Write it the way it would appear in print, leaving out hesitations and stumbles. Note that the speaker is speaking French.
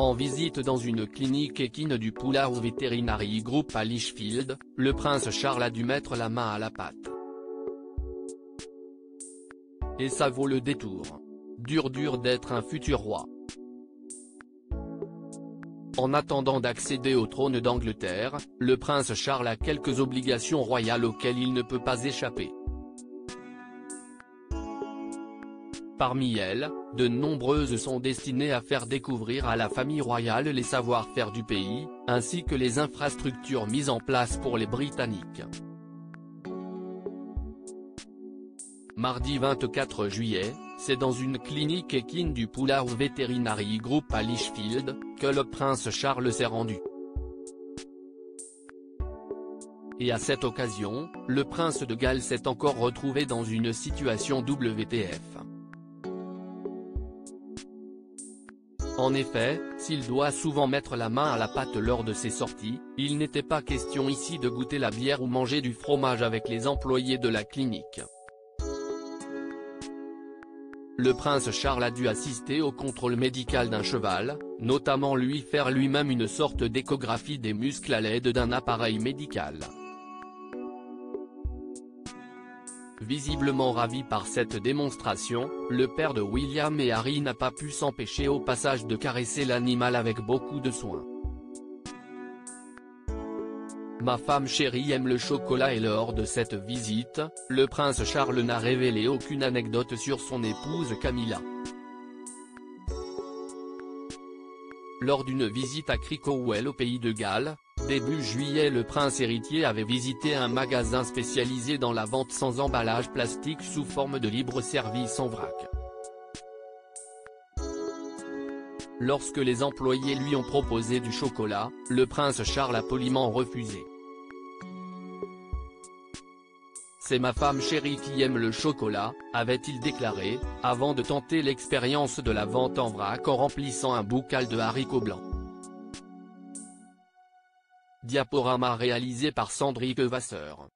En visite dans une clinique équine du Pulao Veterinary Group à Lichfield, le prince Charles a dû mettre la main à la pâte. Et ça vaut le détour. Dur d'être un futur roi. En attendant d'accéder au trône d'Angleterre, le prince Charles a quelques obligations royales auxquelles il ne peut pas échapper. Parmi elles, de nombreuses sont destinées à faire découvrir à la famille royale les savoir-faire du pays, ainsi que les infrastructures mises en place pour les Britanniques. Mardi 24 juillet, c'est dans une clinique équine du Pulao Veterinary Group à Lichfield, que le prince Charles s'est rendu. Et à cette occasion, le prince de Galles s'est encore retrouvé dans une situation WTF. En effet, s'il doit souvent mettre la main à la pâte lors de ses sorties, il n'était pas question ici de goûter la bière ou manger du fromage avec les employés de la clinique. Le prince Charles a dû assister au contrôle médical d'un cheval, notamment lui faire lui-même une sorte d'échographie des muscles à l'aide d'un appareil médical. Visiblement ravi par cette démonstration, le père de William et Harry n'a pas pu s'empêcher au passage de caresser l'animal avec beaucoup de soin. Ma femme chérie aime le chocolat et lors de cette visite, le prince Charles n'a révélé aucune anecdote sur son épouse Camilla. Lors d'une visite à Crickhowell au pays de Galles, début juillet, le prince héritier avait visité un magasin spécialisé dans la vente sans emballage plastique sous forme de libre-service en vrac. Lorsque les employés lui ont proposé du chocolat, le prince Charles a poliment refusé. C'est ma femme chérie qui aime le chocolat, avait-il déclaré, avant de tenter l'expérience de la vente en vrac en remplissant un bocal de haricots blancs. Diaporama réalisé par Sandrine Vasseur.